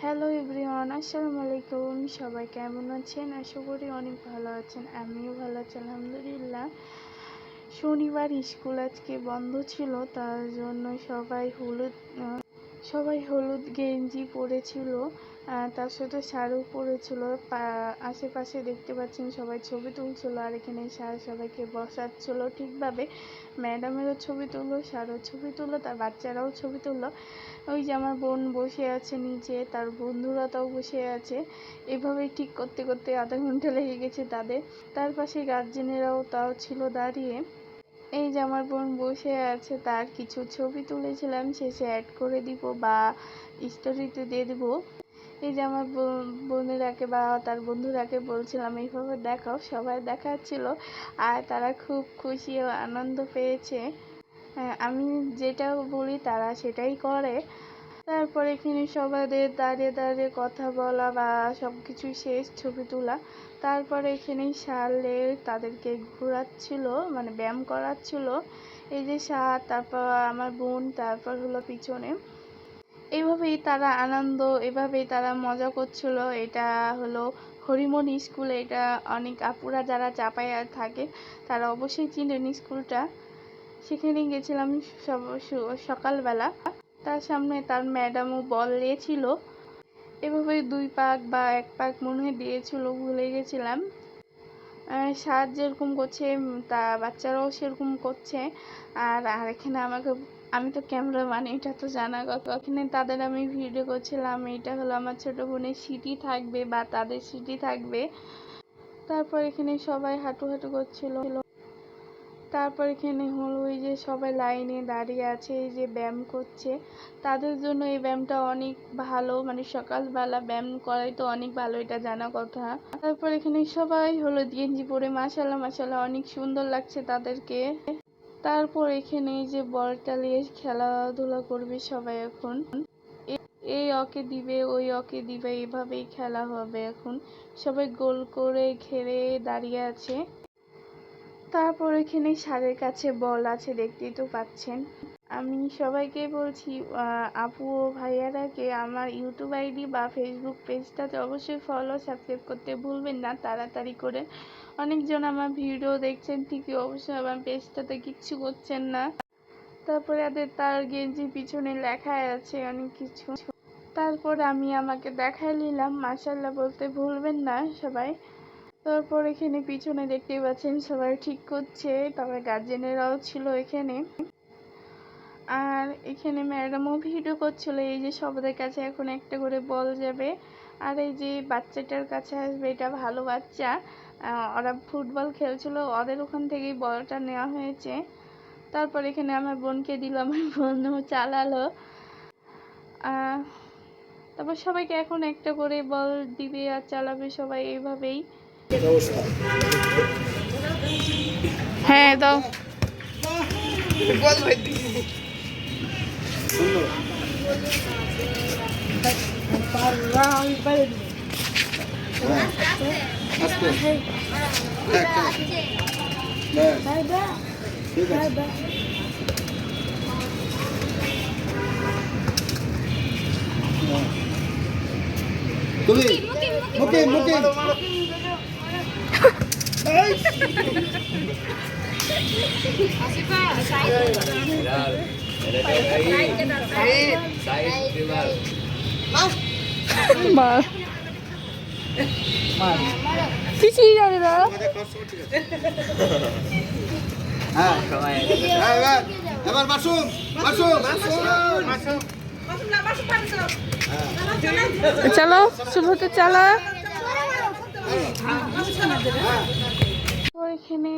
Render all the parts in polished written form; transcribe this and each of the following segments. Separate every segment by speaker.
Speaker 1: Hello everyone, আসসালামু আলাইকুম। সবাই কেমন আছেন? আশা করি অনেক ভালো আছেন। আমিও ভালো আছি আলহামদুলিল্লাহ। শনিবার স্কুল আজকে বন্ধ ছিল, তার জন্য সবাই হলুদ গেঞ্জি পরেছিল, তার সাথে শাড়িও পরেছিল। আশেপাশে দেখতে পাচ্ছেন সবাই ছবি তুলছিল, আর এখানে স্যার সবাইকে বসাচ্ছিল ঠিকভাবে। ম্যাডামেরও ছবি তুললো, স্যারও ছবি তুললো, তার বাচ্চারাও ছবি তুললো। ওই যে আমার বোন বসে আছে নিচে, তার বন্ধুরা তাও বসে আছে। এভাবেই ঠিক করতে করতে আধা ঘন্টা লেগে গেছে তাদের। তার পাশে গার্জেনেরাও তাও ছিল দাঁড়িয়ে। এই যে আমার বোন বসে আছে, তার কিছু ছবি তুলেছিলাম, শেষে অ্যাড করে দিব বা স্টোরিতে দিয়ে দিব। এই যে আমার বোনেরাকে বা তার বন্ধুরাকে বলছিলাম এইভাবে দেখাও, সবাই দেখাচ্ছিল আর তারা খুব খুশি ও আনন্দ পেয়েছে। আমি যেটা বলি তারা সেটাই করে। তারপর এখানে সবাইদের দাঁড়িয়ে দাঁড়িয়ে কথা বলা বা সব কিছু শেষ, ছবি তোলা। তারপরে এখানে শালে তাদেরকে ঘোরাচ্ছিল, মানে ব্যায়াম করাচ্ছিল। এই যে শাহ, তারপর আমার বোন, তারপর হলো পিছনে। এইভাবেই তারা এভাবেই তারা মজা করছিল। এটা হলো হরিমনি স্কুল। এটা অনেক আপুরা যারা চাপাইয়া থাকে তারা অবশ্যই চিনেন স্কুলটা। সেখানে গেছিলাম সকালবেলা। তার সামনে তার ম্যাডামও বল দিয়েছিল। এভাবে 2 পাক বা 1 পাক মনে হয় দিয়েছিল, ভুলে গেছিলাম। সাজ যেরকম করছে তা বাচ্চারাও সেরকম করছে। আর এখানে আমি তো ক্যামেরাম্যান, এটা তো জানা কথা। এখানে তাদের আমি ভিডিও করছিলাম। এটা হলো আমার ছোট বোনের স্মৃতি থাকবে বা তাদের স্মৃতি থাকবে। তারপর এখানে সবাই হাঁটু করছিল। তারপর এখানে হলো ওই যে সবাই লাইনে দাঁড়িয়ে আছে, এই যে ব্যায়াম করছে। তাদের জন্য এই ব্যায়ামটা অনেক ভালো, মানে সকালবেলা ব্যায়াম করাই তো অনেক ভালো, এটা জানা কথা। তারপর এখানে সবাই হলুদ গেঞ্জি পরে মাশাআল্লাহ মাশাআল্লাহ অনেক সুন্দর লাগছে তাদেরকে। তারপর এখানে এই যে বলটা নিয়ে খেলাধুলা করবে সবাই এখন। এই ওকে দিবে, ওই ওকে দিবে, এভাবেই খেলা হবে এখন। সবাই গোল করে ঘেরে দাঁড়িয়ে আছে। তারপর এখানে স্যারের কাছে বল আছে, দেখতেই তো পাচ্ছেন। আমি সবাইকে বলছি, আপু ও ভাইয়ারাকে আমার ইউটিউব আইডি বা ফেসবুক পেজটাতে অবশ্যই ফলো সাবস্ক্রাইব করতে ভুলবেন না, তাড়াতাড়ি করে। অনেকজন আমার ভিডিও দেখছেন ঠিকই, অবশ্যই আমার পেজটাতে কিচ্ছু করছেন না। তারপরে তার গেঞ্জির পিছনে লেখা আছে অনেক কিছু। তারপর আমি আমাকে দেখাই নিলাম, মাশাআল্লাহ বলতে ভুলবেন না সবাই। তারপর এখানে পিছনে দেখতেই পাচ্ছেন সবাই ঠিক করছে, তবে গার্জেনেরাও ছিল এখানে। আর এখানে ম্যাডামও ভিডিও করছিল। এই যে সবাদের কাছে এখন একটা করে বল যাবে, আর এই যে বাচ্চাটার কাছে আসবে, এটা ভালো বাচ্চা। ওরা ফুটবল খেলছিল, ওদের ওখান থেকেই বলটা নেওয়া হয়েছে। তারপর এখানে আমার বোনকে দিল, আমার বোনও চালালো। তারপর সবাইকে এখন একটা করে বল দিবে আর চালাবে সবাই এইভাবেই। হ্যাঁ দাও।
Speaker 2: তুমি মুকে মুকে
Speaker 1: কিছুই জানে না।
Speaker 2: হ্যাঁ এবার মাসুম মাসুম মাসুম
Speaker 1: চলো শুভতে চালা। এখানে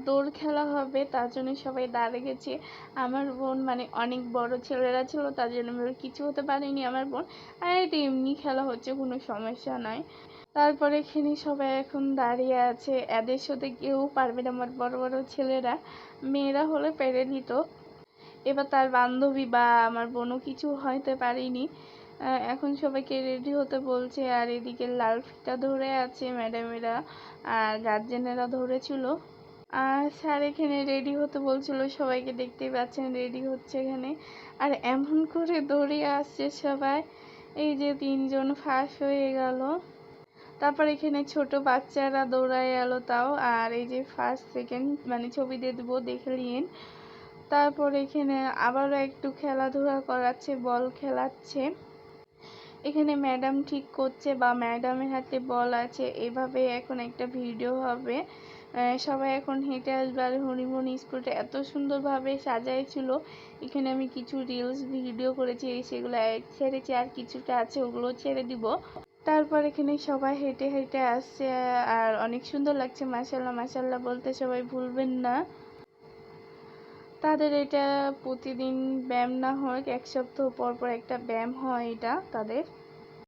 Speaker 1: দৌড় খেলা হবে, তার জন্য সবাই দাঁড়িয়ে গেছে। আমার বোন মানে অনেক বড় ছেলেরা ছিল, তার জন্য কিছু হতে পারেনি আমার বোন। আর এটা এমনি খেলা হচ্ছে, কোনো সমস্যা নয়। তারপরে এখানে সবাই এখন দাঁড়িয়ে আছে, এদের সাথে কেউ পারবে না, আমার বড় বড় ছেলেরা। মেয়েরা হলে পেরে নিত। এবার তার বান্ধবী বা আমার বোনও কিছু হইতে পারেনি। এখন সবাইকে রেডি হতে বলছে, আর এদিকে লাল ফিতা ধরে আছে ম্যাডামেরা আর গার্জেনেরা ধরেছিল। আর স্যার এখানে রেডি হতে বলছিল সবাইকে, দেখতেই পাচ্ছেন রেডি হচ্ছে এখানে। আর এমন করে দৌড়ে আসছে সবাই, এই যে 3জন ফার্স্ট হয়ে গেল। তারপর এখানে ছোট বাচ্চারা দৌড়ায় এলো তাও, আর এই যে ফার্স্ট সেকেন্ড মানে ছবি দিয়ে দেবো, দেখে নিন। তারপর এখানে আবারও একটু খেলাধুলা করাচ্ছে, বল খেলাচ্ছে। এখানে ম্যাডাম ঠিক করছে বা ম্যাডামের হাতে বল আছে, এভাবে এখন একটা ভিডিও হবে। সবাই এখন হেঁটে আসবে। আর হরিমোহন স্কুলটা এত সুন্দরভাবে সাজাইছিল। এখানে আমি কিছু রিলস ভিডিও করেছি, সেগুলো ছেড়েছি, আর কিছুটা আছে ওগুলো ছেড়ে দিব। তারপর এখানে সবাই হেঁটে হেঁটে আসছে, আর অনেক সুন্দর লাগছে। মাশাআল্লাহ মাশাআল্লাহ বলতে সবাই ভুলবেন না। তাদের এটা প্রতিদিন ব্যায়াম না হয়, 1 সপ্তাহ পর পর একটা ব্যায়াম হয় এটা তাদের।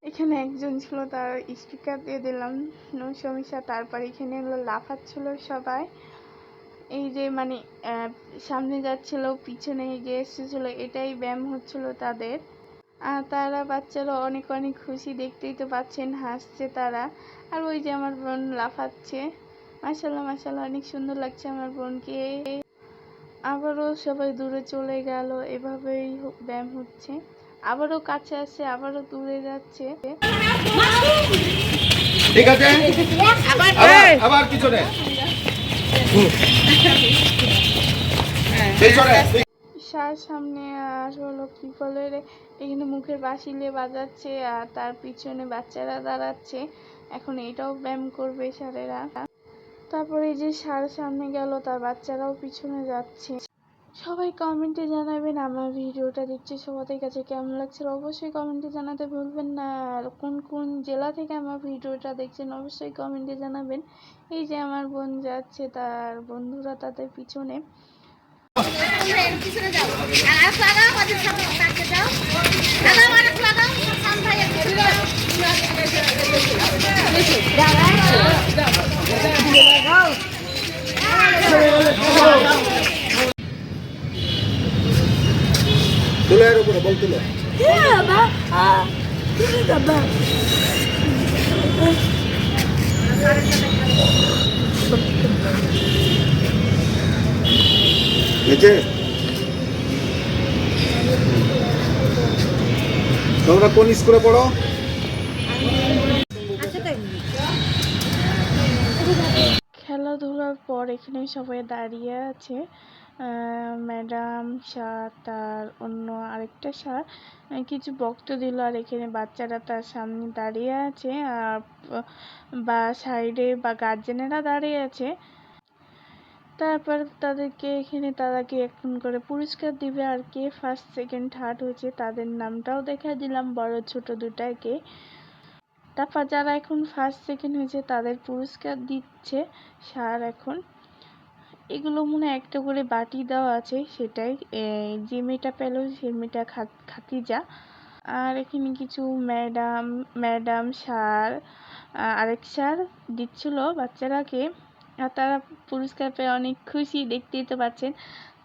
Speaker 1: এখানে একজন ছিল, তার স্টিকার দিয়ে দিলাম, নো সমস্যা। তারপর এখানে এগুলো লাফাচ্ছিল সবাই। এই যে মানে সামনে যাচ্ছিল, পিছনে এগিয়ে এসেছিল, এটাই ব্যায়াম হচ্ছিল তাদের। আর তারা বাচ্চারা অনেক অনেক খুশি, দেখতেই তো পাচ্ছেন, হাসছে তারা। আর ওই যে আমার বোন লাফাচ্ছে। মাশাআল্লাহ মাশাআল্লাহ অনেক সুন্দর লাগছে আমার বোনকে। আবারও সবাই দূরে চলে গেল, এভাবেই ব্যায়াম হচ্ছে। আবারও কাছে আসছে, আবারও দূরে যাচ্ছে।
Speaker 2: ঠিক আছে, আবার পিছনে
Speaker 1: সার সামনে আর হলো কি বলে রে, এখানে মুখের বাঁশিলে বাজাচ্ছে, আর তার পিছনে বাচ্চারা দাঁড়াচ্ছে। এখন এটাও ব্যায়াম করবে সারেরা। তারপরে এই যে সার সামনে গেল, তার বাচ্চারাও পিছনে যাচ্ছে। সবাই কমেন্টে জানাবেন আমার ভিডিওটা দেখছে সবাদের কাছে কেমন লাগছে, অবশ্যই কমেন্টে জানাতে ভুলবেন না। আর কোন কোন জেলা থেকে আমার ভিডিওটা দেখছেন অবশ্যই কমেন্টে জানাবেন। এই যে আমার বোন যাচ্ছে, তার বন্ধুরা তাদের পিছনে।
Speaker 2: তুলো এর উপরে বল তুলো। নিচে তোমরা কোন স্কুলে পড়ো?
Speaker 1: খেলাধুলার পর এখানে সবাই দাঁড়িয়ে আছে। ম্যাডাম স্যার, তার অন্য আরেকটা স্যার কিছু বক্তব্য দিল, আর এখানে বাচ্চারা তার সামনে দাঁড়িয়ে আছে, আর বা সাইডে বা গার্জেনেরা দাঁড়িয়ে আছে। তারপর তাদেরকে এখানে তাদেরকে এখন করে পুরস্কার দিবে, আর কে ফার্স্ট সেকেন্ড থার্ড হয়েছে তাদের নামটাও দেখা দিলাম, বড় ছোট দুটাকে। তারপর যারা এখন ফার্স্ট সেকেন্ড হয়েছে তাদের পুরস্কার দিচ্ছে স্যার এখন। এগুলো মনে হয় একটা করে বাটি দেওয়া আছে, সেটাই যে মেয়েটা পেল সে মেয়েটা খাতিজা। আর এখানে কিছু ম্যাডাম স্যার, আরেক স্যার দিচ্ছিল বাচ্চারাকে, আর তারা পুরস্কার পেয়ে অনেক খুশি, দেখতেই তো পাচ্ছেন।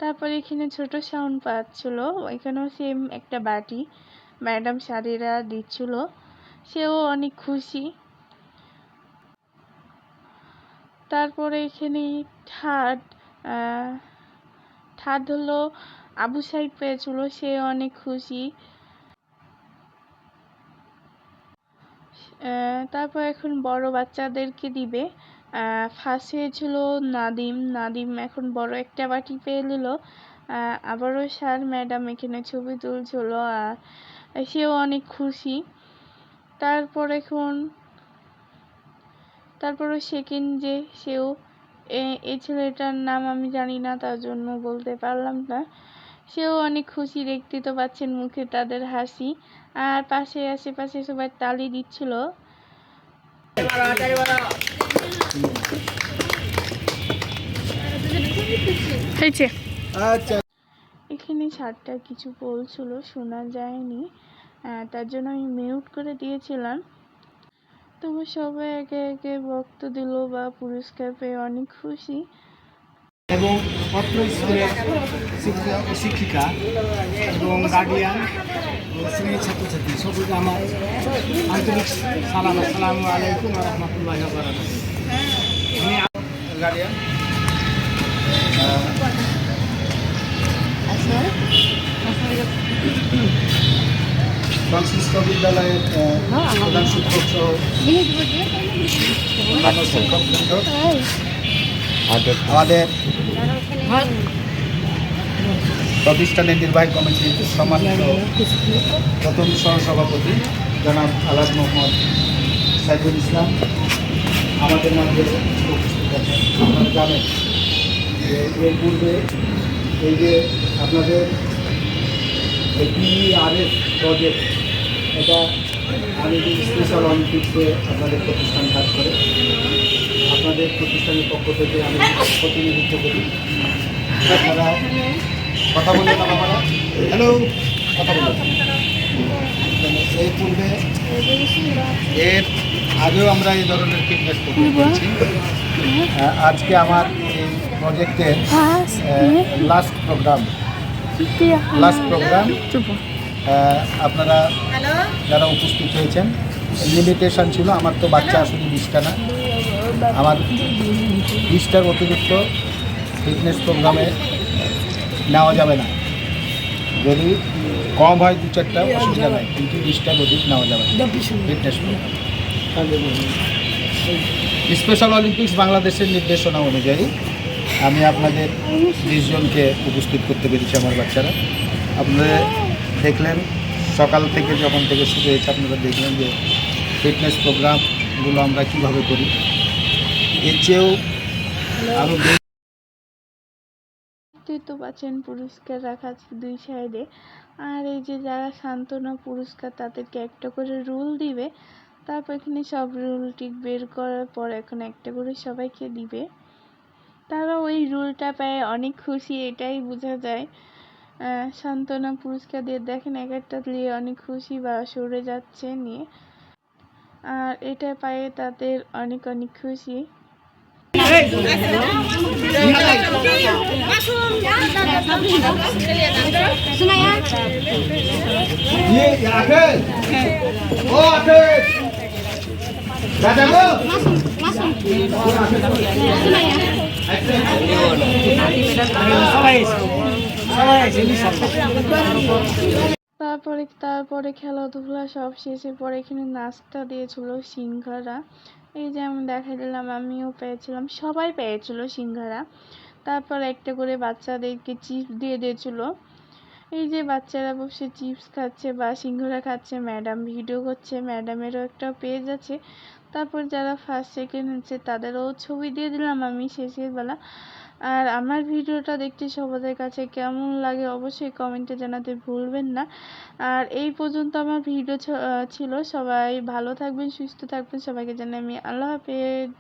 Speaker 1: তারপরে এখানে ছোট সাউন্ড পাচ্ছিল, এখানেও সেম একটা বাটি ম্যাডাম স্যারেরা দিচ্ছিল, সেও অনেক খুশি। তারপরে এখানে থার্ড হলো আবু সাইদ পেয়েছিল, সে অনেক খুশি। তারপর এখন বড় বাচ্চাদেরকে দিবে। ফার্স্ট হয়েছিল নাদিম এখন বড় একটা বাটি পেয়ে নিল। আবারও স্যার ম্যাডাম এখানে ছবি তুলছিল, আর সেও অনেক খুশি। তারপরে সেকেন্ড যে সেও, এই ছেলেটার নাম আমি জানি না, তার জন্য বলতে পারলাম না। সেও অনেক খুশি, দেখতে তো পাচ্ছেন মুখে তাদের হাসি। আর পাশে আশেপাশে সবাই তালি দিচ্ছিল।
Speaker 2: আচ্ছা,
Speaker 1: এখানে স্যারটা কিছু বলছিল, শোনা যায়নি, তার জন্য আমি মিউট করে দিয়েছিলাম। তবু সবাই একে একে বক্তব্য দিল বা পুরস্কার পেয়ে অনেক খুশি।
Speaker 3: এবং অত্র স্কুলের শিক্ষিকা এবং গার্ডিয়ান ও শ্রেণীর ছাত্রছাত্রী সকলকে আমার আন্তরিক সালাম, আসসালামু আলাইকুম ওয়া রাহমাতুল্লাহি ওয়া বারাকাতুহু।
Speaker 2: গার্ডিয়ান
Speaker 3: সংশ্লিষ্ট বিদ্যালয়ের প্রধান শিক্ষক সহ আরও শিক্ষকবৃন্দ, আমাদের প্রতিষ্ঠানের নির্বাহী কমিটির সম্মানিত প্রথম সহসভাপতি জনাব আলহাজ মোহাম্মদ সাইফুল ইসলাম আমাদের মধ্যে উপস্থিত আছেন। আপনারা জানেন যে এর পূর্বে এই যে আপনাদের PERS প্রজেক্ট, এটা আমি স্পেশাল অলিম্পিক্সে আপনাদের প্রতিষ্ঠান কাজ করে, আপনাদের প্রতিষ্ঠানের পক্ষ থেকে আমি প্রতিনিধিত্ব করি। আপনারা কথা বললেন আমরা, হ্যালো, কথা বললেন। এই পূর্বে এর আগেও আমরা এই ধরনের ফিটনেস প্রোগ্রাম করেছি। আজকে আমার এই প্রজেক্টের লাস্ট প্রোগ্রাম আপনারা যারা উপস্থিত হয়েছেন, লিমিটেশন ছিল আমার, তো বাচ্চা আসলে 20টা না, আমার 20টার অতিরিক্ত ফিটনেস প্রোগ্রামে নেওয়া যাবে না। যদি কম হয় 2-4টা অসুবিধা নাই, কিন্তু 20টার অধিক নেওয়া যাবে না ফিটনেস প্রোগ্রাম। স্পেশাল অলিম্পিক্স বাংলাদেশের নির্দেশনা অনুযায়ী আমি আপনাদের 20 জনকে উপস্থিত করতে পেরেছি আমার বাচ্চারা। আপনারা দেখলেন সকাল থেকে যখন থেকে শুরু হয়েছে, আপনারা দেখলেন যে ফিটনেস প্রোগ্রামগুলো আমরা কীভাবে করি। এর চেয়েও আরও
Speaker 1: দেখতেই তো পাচ্ছেন পুরস্কার রাখা আছে 2 সাইডে। আর এই যে যারা সান্ত্বনা পুরস্কার, তাদেরকে একটা করে রুল দিবে, তারপর এখানে সব রুল টিক বের করার পর এখন একটা করে সবাইকে দিবে। তারা ওই রুলটা পেয়ে অনেক খুশি, এটাই বোঝা যায়। সান্ত্বনা পুরস্কার দিয়ে দেখেন এক একটা দিয়ে অনেক খুশি বা সরে যাচ্ছে নিয়ে, আর এটা পেয়ে তাদের অনেক অনেক খুশি। তারপরে খেলাধুলা সব শেষে পরে এখানে নাস্তা দিয়েছিল সিঙ্গারা। এই যে আমি দেখাই দিলাম, আমিও পেয়েছিলাম, সবাই পেয়েছিল সিঙ্গারা। তারপর একটা করে বাচ্চাদেরকে চিপস দিয়ে দিয়েছিল। এই যে বাচ্চারা বসে চিপস খাচ্ছে বা সিঙ্গারা খাচ্ছে, ম্যাডাম ভিডিও করছে, ম্যাডামেরও একটা পেজ আছে। তারপর যারা ফার্স্ট সেকেন্ড হচ্ছে তাদেরও ছবি দিয়ে দিলাম আমি শেষের বেলা। আর আমার ভিডিওটা দেখতে সবাদের কাছে কেমন লাগে অবশ্যই কমেন্টে জানাতে ভুলবেন না। আর এই পর্যন্ত আমার ভিডিও ছিল। সবাই ভালো থাকবেন, সুস্থ থাকবেন, সবাইকে জানাই আমি আল্লাহ হাফেজ।